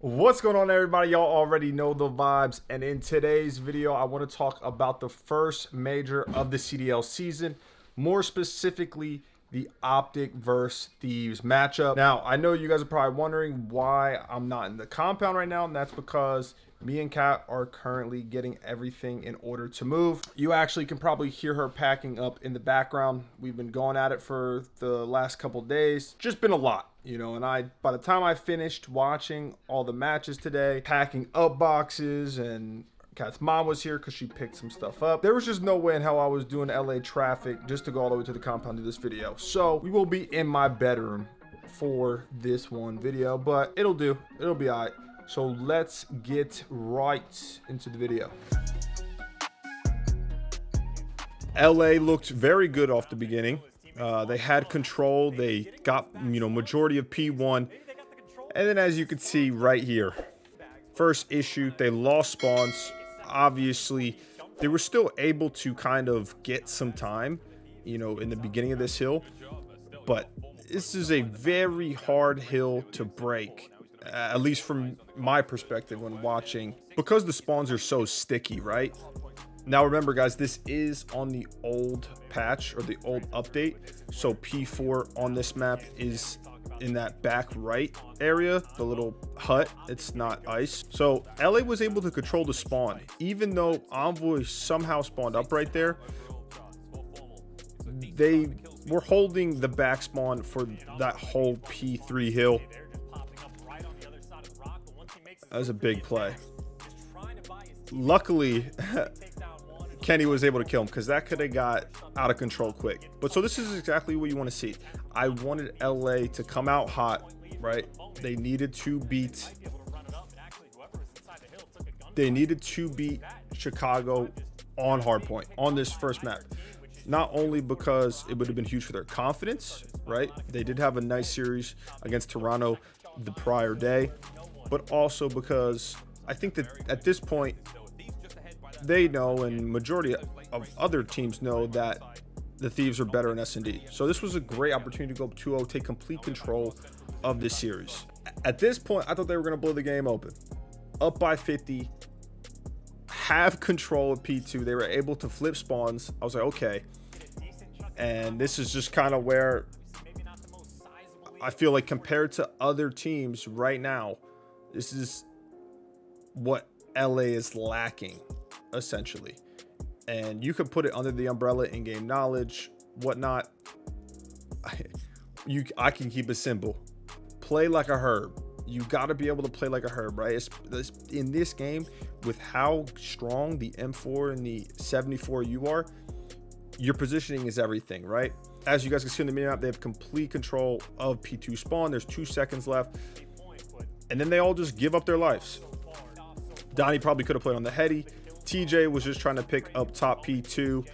What's going on, everybody? Y'all already know the vibes, and in today's video I want to talk about the first major of the CDL season, more specifically the Optic versus Thieves matchup. Now, I know you guys are probably wondering why I'm not in the compound right now, and that's because me and Kat are currently getting everything in order to move. You actually can probably hear her packing up in the background. We've been going at it for the last couple days. Just been a lot, you know, and by the time I finished watching all the matches today, packing up boxes, and Kat's mom was here because she picked some stuff up, there was just no way in hell I was doing LA traffic just to go all the way to the compound to do this video. So we will be in my bedroom for this one video, but it'll do. It'll be all right. So let's get right into the video. LA looked very good off the beginning. They had control. They got, majority of P1. And then as you can see right here, first issue, they lost spawns. Obviously, they were still able to kind of get some time, in the beginning of this hill. But this is a very hard hill to break. At least from my perspective when watching, because the spawns are so sticky, right? Now remember, guys, this is on the old patch or the old update, so P4 on this map is in that back right area, the little hut. It's not ice, so LA was able to control the spawn. Even though Envoy somehow spawned up right there, they were holding the back spawn for that whole P3 hill. That was a big play. Luckily, Kenny was able to kill him, because that could have got out of control quick. But so this is exactly what you want to see. I wanted LA to come out hot, right? They needed to beat Chicago on Hardpoint on this first map. Not only because it would have been huge for their confidence, right? They did have a nice series against Toronto the prior day, but also because I think that at this point they know, and majority of other teams know, that the Thieves are better in S&D. So this was a great opportunity to go up 2-0, take complete control of this series. At this point, I thought they were going to blow the game open. Up by 50, have control of P2. They were able to flip spawns. I was like, okay. And this is just kind of where I feel like, compared to other teams right now, this is what LA is lacking, essentially. And you could put it under the umbrella in-game knowledge, whatnot. I can keep it simple. Play like a herb. You got to be able to play like a herb, right? In this game, with how strong the M4 and the 74 you are, your positioning is everything, right? As you guys can see on the minimap, they have complete control of P2 spawn. There's 2 seconds left. And then they all just give up their lives. Donnie probably could have played on the heady. TJ was just trying to pick up top P2.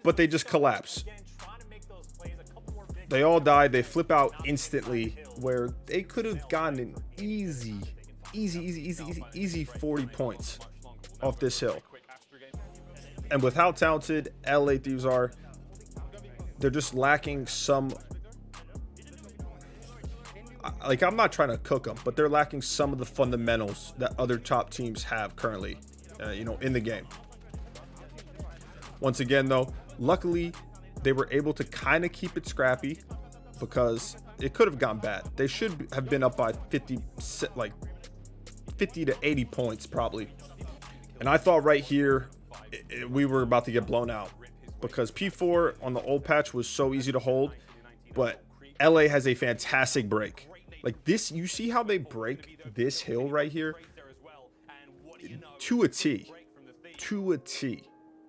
But they just collapse. They all died. They flip out instantly, where they could have gotten an easy 40 points off this hill. And with how talented LA Thieves are, they're just lacking some, like, I'm not trying to cook them, but they're lacking some of the fundamentals that other top teams have currently, in the game. Once again, though, luckily they were able to kind of keep it scrappy, because it could have gone bad. They should have been up by 50 to 80 points probably. And I thought right here we were about to get blown out, because P4 on the old patch was so easy to hold, but LA has a fantastic break. Like this, you see how they break this hill right here to a T.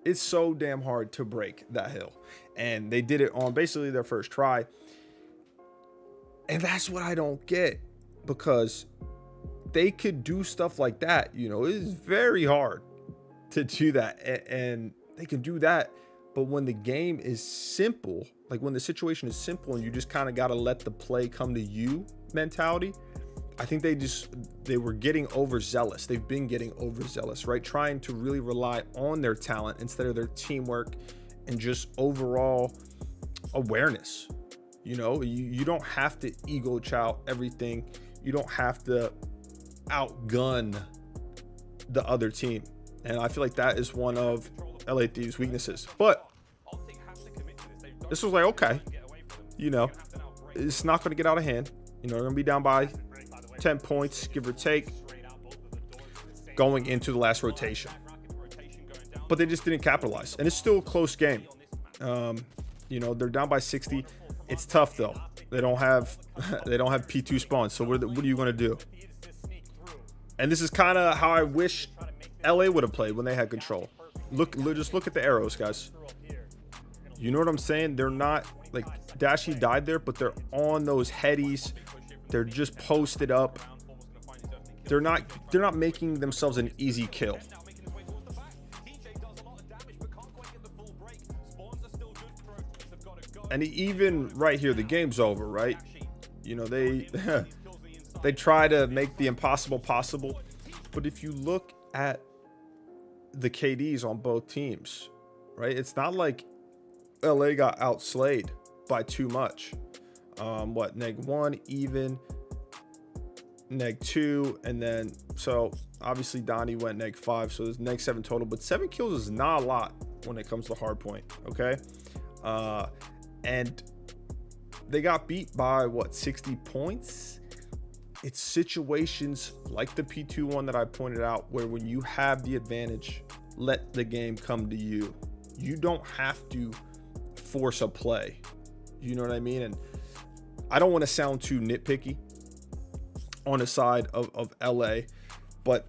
It's so damn hard to break that hill, and they did it on basically their first try. And that's what I don't get, because they could do stuff like that. It is very hard to do that, and they can do that. But when the game is simple, like when the situation is simple and you just kind of got to let the play come to you mentality, I think they were getting overzealous. They've been getting overzealous, right? Trying to really rely on their talent instead of their teamwork and just overall awareness. You don't have to ego chow everything You don't have to outgun the other team. And I feel like that is one of LA Thieves' weaknesses. But this was like, okay, it's not going to get out of hand. They're going to be down by 10 points, give or take, going into the last rotation. But they just didn't capitalize. And it's still a close game. They're down by 60. It's tough, though. They don't have P2 spawns. So what are you going to do? And this is kind of how I wish LA would have played when they had control. Just look at the arrows, guys. You know what I'm saying? They're not like Dashy died there, but they're on those headies. They're just posted up. They're not making themselves an easy kill. And even right here, the game's over, right? They they try to make the impossible possible. But if you look at the KDs on both teams, right? It's not like LA got outslayed by too much. -1, even, -2, and then so obviously Donnie went -5, so there's -7 total. But 7 kills is not a lot when it comes to Hardpoint, okay? And they got beat by 60 points. It's situations like the P2 one that I pointed out, where when you have the advantage, let the game come to you. You don't have to force a play. You know what I mean? And I don't want to sound too nitpicky on the side of LA, but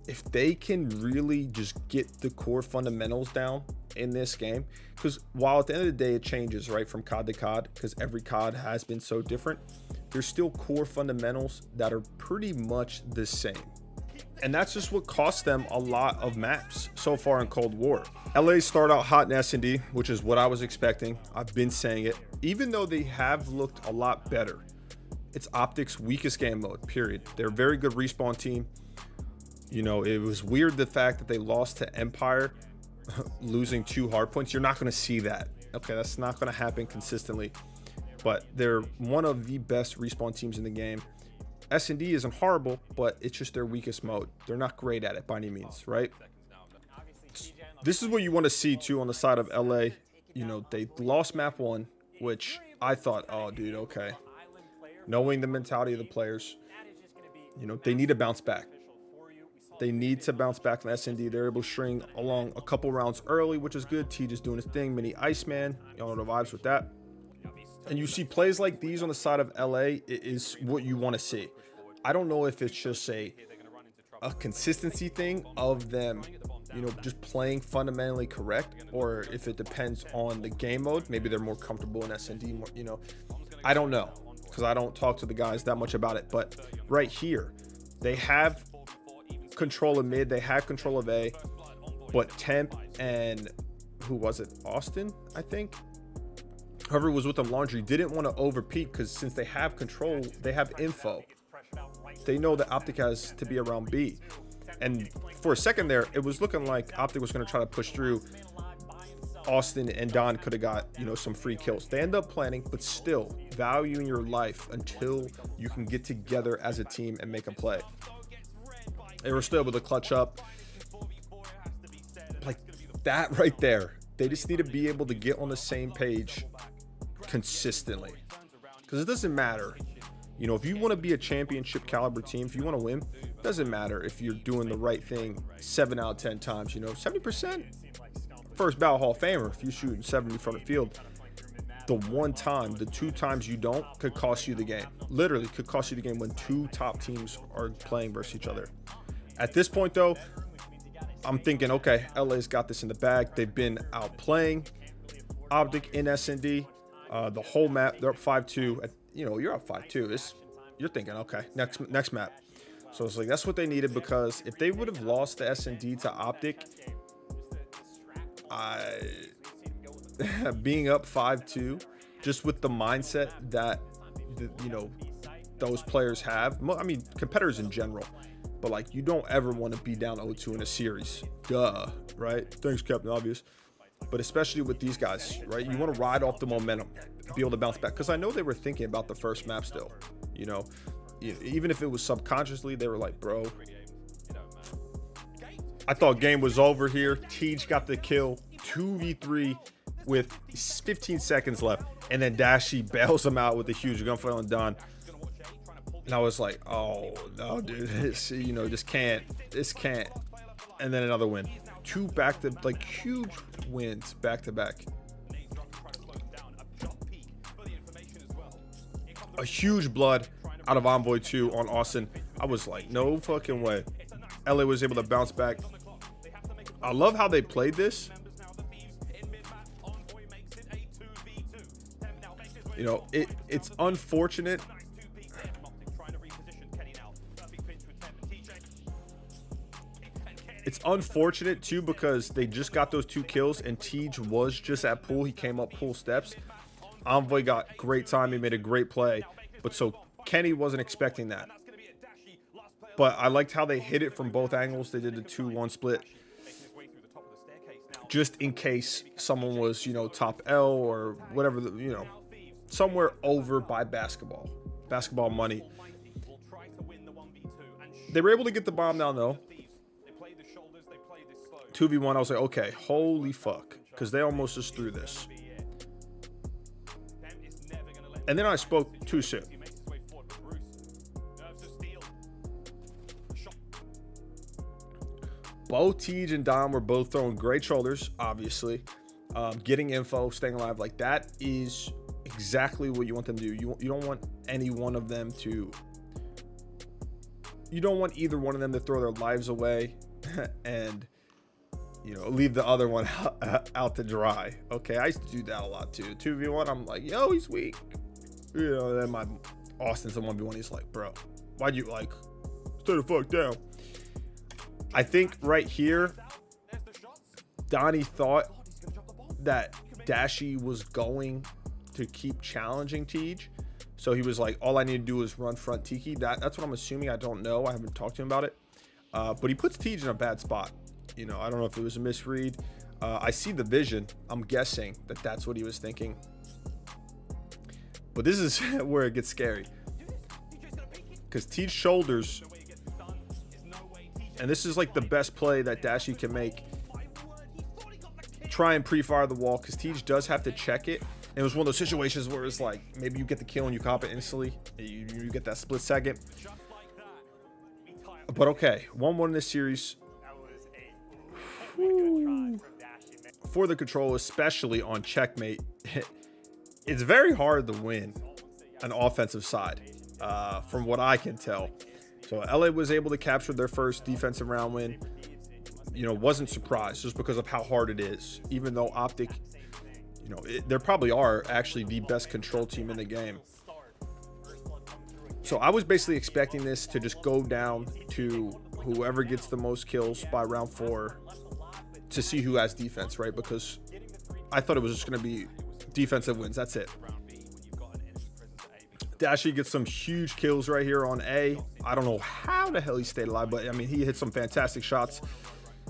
if they can really just get the core fundamentals down in this game, because while at the end of the day it changes, right, from COD to COD, because every COD has been so different, there's still core fundamentals that are pretty much the same. And that's just what cost them a lot of maps so far in Cold War. LA start out hot in S&D, which is what I was expecting. I've been saying it. Even though they have looked a lot better, it's Optic's weakest game mode, period. They're a very good respawn team. It was weird the fact that they lost to Empire, losing 2 hardpoints. You're not going to see that. Okay, that's not going to happen consistently. But they're one of the best respawn teams in the game. S&D isn't horrible, but it's just their weakest mode. They're not great at it by any means, right? This is what you want to see too on the side of LA. They lost map 1, which I thought, oh dude, okay. Knowing the mentality of the players, they need to bounce back. They need to bounce back from S&D. They're able to string along a couple rounds early, which is good. T just doing his thing. Mini Iceman, y'all know the vibes with that. And you see plays like these on the side of LA is what you want to see. I don't know if it's just a consistency thing of them, just playing fundamentally correct, or if it depends on the game mode. Maybe they're more comfortable in S&D, more, I don't know, because I don't talk to the guys that much about it. But right here, they have control of mid, they had control of A, but Temp and who was it? Austin, I think. Whoever was with them, Laundry, didn't want to overpeak, because since they have control, they have info. They know that Optic has to be around B. And for a second there, it was looking like Optic was going to try to push through. Austin and Don could have got, some free kills. They end up planning, but still valuing your life until you can get together as a team and make a play. They were still able to clutch up. Like that right there. They just need to be able to get on the same page consistently. Because it doesn't matter. If you want to be a championship caliber team, if you want to win, it doesn't matter if you're doing the right thing 7 out of 10 times. 70%. First ballot Hall of Famer if you're shooting 70 from the field. The 1 time, the 2 times you don't could cost you the game. Literally could cost you the game when 2 top teams are playing versus each other. At this point, though, I'm thinking, okay, LA's got this in the bag. They've been outplaying Optic in S&D. The whole map, they're up 5-2. You're up 5-2. You're thinking, okay, next map. So it's like that's what they needed, because if they would have lost the S&D to Optic, being up 5-2, just with the mindset that those players have. I mean, competitors in general. But like, you don't ever want to be down 0-2 in a series. Duh, right? Thanks, Captain Obvious. But especially with these guys, right? You want to ride off the momentum, be able to bounce back. Because I know they were thinking about the first map still. even if it was subconsciously, they were like, bro, I thought game was over here. Teej got the kill, 2v3 with 15 seconds left, and then Dashi bails him out with a huge gunfight on Don. And I was like, oh no, dude, this can't. And then another win, 2 huge wins back to back. A huge blood out of Envoy 2 on Austin. I was like, no fucking way. LA was able to bounce back. I love how they played this. It's unfortunate. It's unfortunate too, because they just got those 2 kills and Teej was just at pool. He came up pool steps. Envoy got great time. He made a great play. But so Kenny wasn't expecting that. But I liked how they hit it from both angles. They did the 2-1 split. Just in case someone was, top L or whatever, somewhere over by basketball money. They were able to get the bomb down though. 2v1, I was like, okay, holy fuck, because they almost just threw this. And then I spoke too soon. Both Teej and Dom were both throwing great shoulders, obviously. Getting info, staying alive, like that is exactly what you want them to do. You don't want any one of them to... You don't want either one of them to throw their lives away and... leave the other one out to dry. Okay, I used to do that a lot too. 2v1, I'm like, yo, he's weak. Then my Austin's the 1v1. He's like, bro, why'd you stay the fuck down? I think right here, Donnie thought that Dashi was going to keep challenging Teej. So he was like, all I need to do is run front Tiki. That's what I'm assuming. I don't know. I haven't talked to him about it. But he puts Teej in a bad spot. I don't know if it was a misread. I see the vision. I'm guessing that that's what he was thinking. But this is where it gets scary. Because Teej's shoulders, and this is like the best play that Dashi can make. Try and pre-fire the wall, because Teej does have to check it. And it was one of those situations where it's like, maybe you get the kill and you cop it instantly. You get that split second. But okay, 1-1 in this series. For the control, especially on checkmate, it's very hard to win an offensive side, from what I can tell. So LA was able to capture their first defensive round win. Wasn't surprised just because of how hard it is. Even though Optic, they probably are actually the best control team in the game. So I was basically expecting this to just go down to whoever gets the most kills by round 4 to see who has defense, right? Because I thought it was just going to be defensive wins. That's it. Dashi gets some huge kills right here on A. I don't know how the hell he stayed alive, but I mean, he hit some fantastic shots,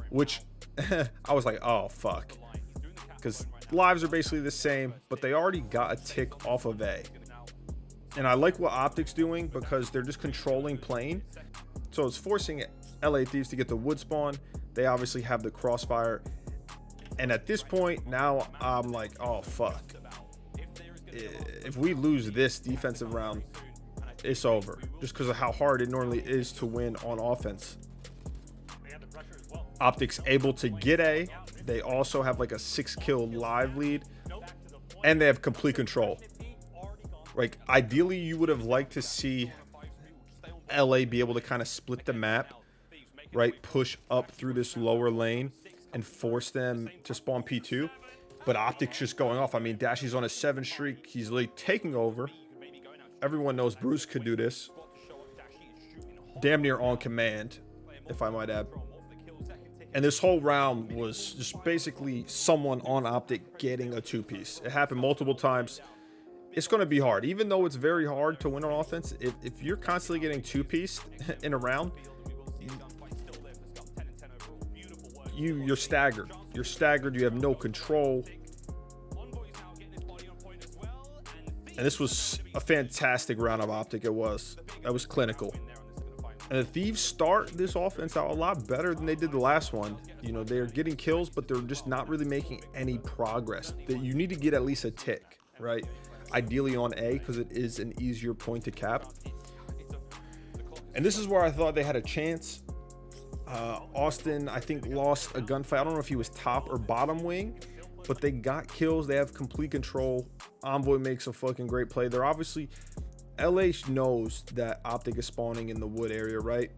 which I was like, oh, fuck. Because lives are basically the same, but they already got a tick off of A. And I like what Optic's doing because they're just controlling plane. So it's forcing LA Thieves to get the wood spawn. They obviously have the crossfire. And at this point, now I'm like, oh, fuck. If we lose this defensive round, it's over. Just because of how hard it normally is to win on offense. Optic's able to get A. They also have like a 6-kill live lead. And they have complete control. Like, ideally, you would have liked to see LA be able to kind of split the map, right? Push up through this lower lane and force them to spawn P2. But Optic's just going off. I mean, Dashi's on a 7 streak. He's really taking over. Everyone knows Bruce could do this. Damn near on command, if I might add. And this whole round was just basically someone on Optic getting a 2-piece. It happened multiple times. It's going to be hard. Even though it's very hard to win on offense, if you're constantly getting 2-piece in a round, you're staggered. You're staggered. You have no control. And this was a fantastic round of Optic. It was. That was clinical. And the Thieves start this offense out a lot better than they did the last one. You know, they're getting kills, but they're just not really making any progress. That you need to get at least a tick, right? Ideally on A, because it is an easier point to cap. And this is where I thought they had a chance. Austin, I think, lost a gunfight. I don't know if he was top or bottom wing, but they got kills. They have complete control. Envoy makes a fucking great play. They're obviously, LA knows that Optic is spawning in the wood area, right?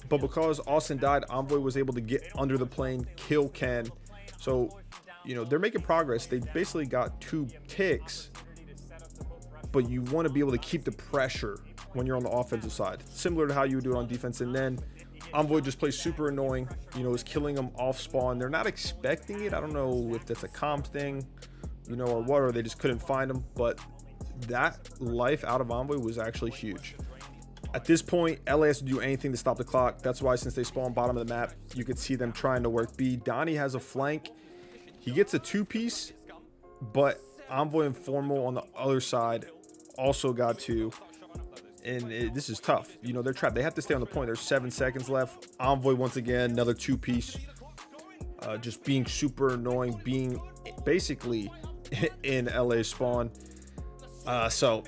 But because Austin died, Envoy was able to get under the plane, kill Ken. So, you know, they're making progress. They basically got 2 ticks, but you want to be able to keep the pressure when you're on the offensive side, similar to how you would do it on defense. And then Envoy just plays super annoying, you know, is killing them off spawn. They're not expecting it. I don't know if that's a comp thing, you know, or what, or they just couldn't find them. But that life out of Envoy was actually huge. At this point, LA has to do anything to stop the clock. That's why, since they spawn bottom of the map, you could see them trying to work B. Donnie has a flank. He gets a 2-piece, but Envoy and Formal on the other side also got 2. And this is tough. You know, they're trapped. They have to stay on the point. There's 7 seconds left. Envoy, once again, another 2-piece. Just being super annoying, being basically in LA spawn. So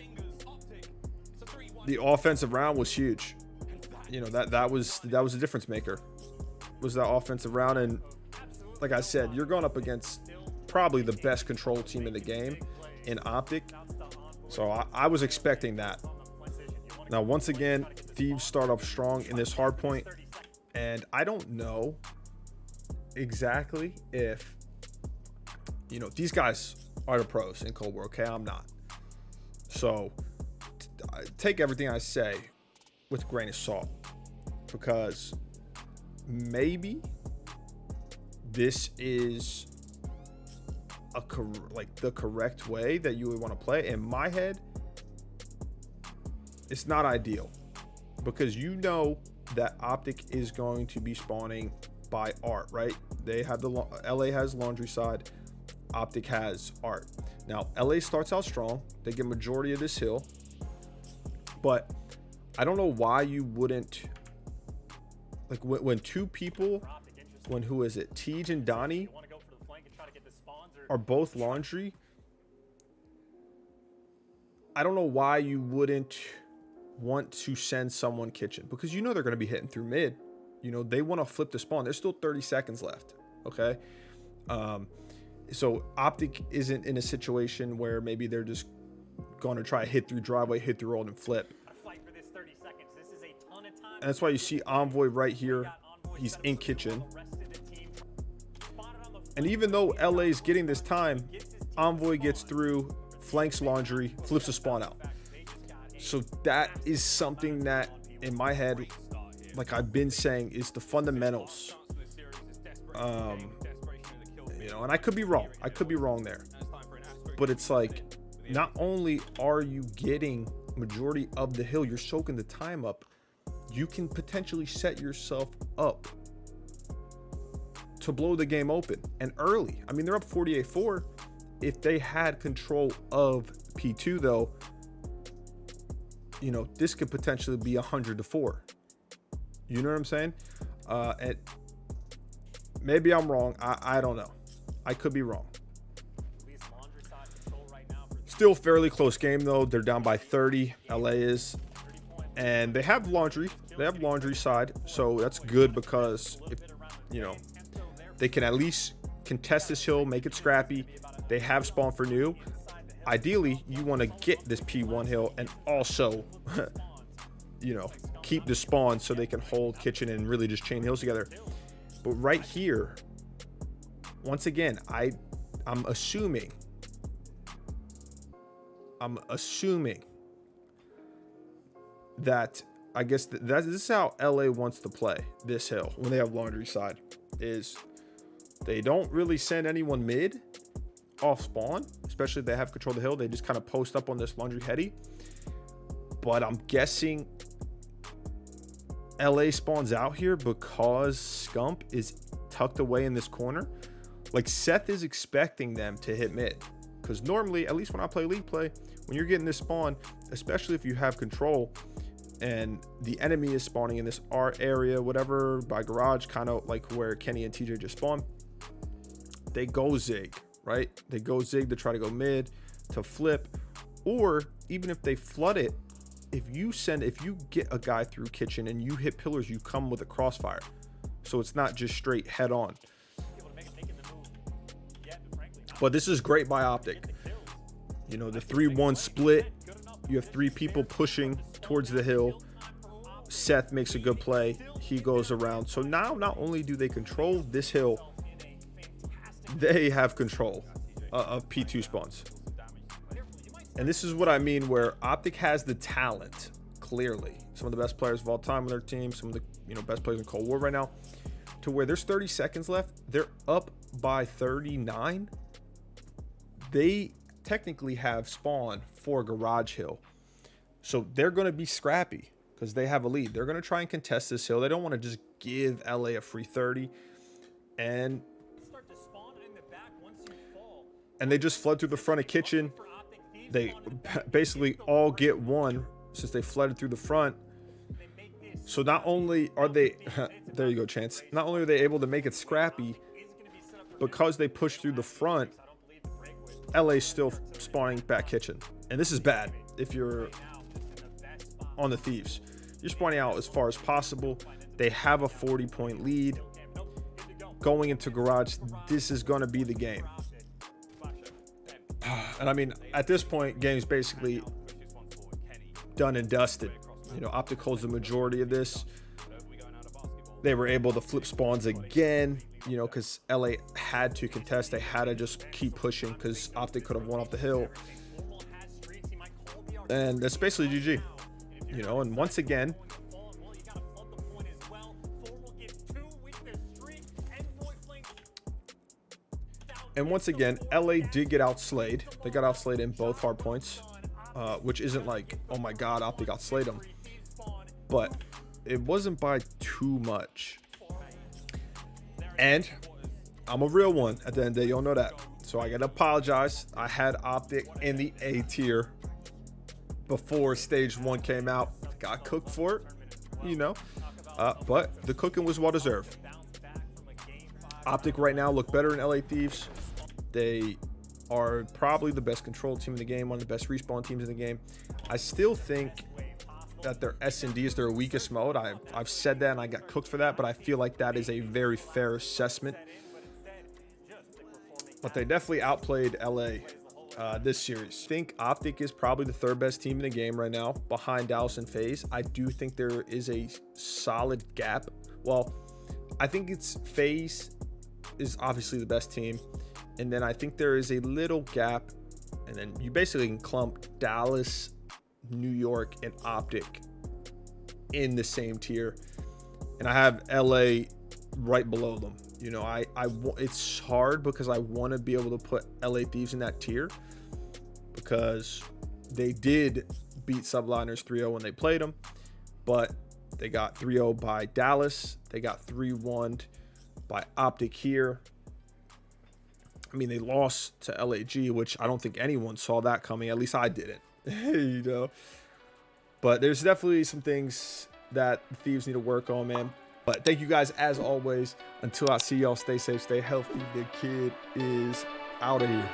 the offensive round was huge. You know, that was a difference maker. Was that offensive round. And like I said, you're going up against probably the best control team in the game in Optic. So I was expecting that. Now, once again, Thieves start up strong in this hardpoint, and I don't know exactly if, you know, these guys are the pros in Cold War, okay? I'm not. So take everything I say with a grain of salt, because maybe this is the correct way that you would want to play. In my head, it's not ideal, because you know that Optic is going to be spawning by art, right? They have the LA has laundry side, Optic has art. Now LA starts out strong. They get majority of this hill, but I don't know why you wouldn't, like, when 2 people, who is it, Tej and Donnie are both laundry. I don't know why you wouldn't want to send someone kitchen, because you know they're going to be hitting through mid. You know, they want to flip the spawn. There's still 30 seconds left. Okay. So Optic isn't in a situation where maybe they're just going to try to hit through driveway, hit through road, and flip. And that's why you see Envoy right here. He's in kitchen. And even though LA is getting this time, Envoy gets through, flanks laundry, flips the spawn out. So that is something that, in my head, like I've been saying, is the fundamentals. You know, and I could be wrong. I could be wrong there. But it's like, not only are you getting majority of the hill, you're soaking the time up. You can potentially set yourself up to blow the game open, and early. I mean, they're up 48-4. If they had control of P2, though, you know, this could potentially be 100-4. You know what I'm saying? And maybe I'm wrong. I don't know. I could be wrong. Still fairly close game, though. They're down by 30. LA is. And they have laundry. They have laundry side. So that's good, because, if, you know, they can at least contest this hill, make it scrappy. They have spawn for new. Ideally, you want to get this P1 hill and also, you know, keep the spawn so they can hold kitchen and really just chain hills together. But right here, once again, I'm assuming that, I guess this is how LA wants to play this hill when they have laundry side, is they don't really send anyone mid off spawn, especially if they have control of the hill. They just kind of post up on this laundry heady. But I'm guessing LA spawns out here because Scump is tucked away in this corner. Like, Seth is expecting them to hit mid, Because normally, at least when I play league play, when you're getting this spawn, especially if you have control and the enemy is spawning in this R area, whatever, by garage, kind of like where Kenny and TJ just spawned, they go zig, right? They go zig to try to go mid, to flip, or even if they flood it, if you get a guy through kitchen and you hit pillars, you come with a crossfire. So it's not just straight head on. But this is great by Optic. You know, the 3-1 split. You have 3 people pushing towards the hill. Seth makes a good play. He goes around. So now not only do they control this hill, they have control of P2 spawns. And this is what I mean, where Optic has the talent, clearly. Some of the best players of all time on their team, some of the best players in Cold War right now, to where there's 30 seconds left. They're up by 39. They technically have spawn for Garage Hill. So they're going to be scrappy because they have a lead. They're going to try and contest this hill. They don't want to just give LA a free 30. And they just flood through the front of kitchen. They basically all get one since they flooded through the front. So not only are they, there you go, Chance. Not only are they able to make it scrappy, because they push through the front, LA's still spawning back kitchen. And this is bad if you're on the Thieves. You're spawning out as far as possible. They have a 40-point lead. Going into garage, this is going to be the game. And I mean, at this point, game's basically done and dusted. You know, Optic holds the majority of this. They were able to flip spawns again, you know, because LA had to contest. They had to just keep pushing because Optic could have won off the hill. And that's basically GG, you know, and once again, LA did get outslayed. They got outslayed in both hard points, which isn't like, oh my God, Optic outslayed them. But it wasn't by too much. And I'm a real one at the end of the day. Y'all know that. So I got to apologize. I had Optic in the A tier before stage 1 came out. Got cooked for it, you know. But the cooking was well deserved. Optic right now look better in LA Thieves. They are probably the best control team in the game, one of the best respawn teams in the game. I still think that their S&D is their weakest mode. I've said that and I got cooked for that, but I feel like that is a very fair assessment. But they definitely outplayed LA this series. I think Optic is probably the 3rd best team in the game right now, behind Dallas and FaZe. I do think there is a solid gap. Well, I think it's FaZe is obviously the best team. And then I think there is a little gap. And then you basically can clump Dallas, New York, and Optic in the same tier. And I have LA right below them. You know, it's hard because I want to be able to put LA Thieves in that tier because they did beat Subliners 3-0 when they played them, but they got 3-0 by Dallas. They got 3-1 by Optic here. I mean, they lost to LAG, which I don't think anyone saw that coming. At least I didn't, you know. But there's definitely some things that the Thieves need to work on, man. But thank you guys, as always. Until I see y'all, stay safe, stay healthy. The kid is out of here.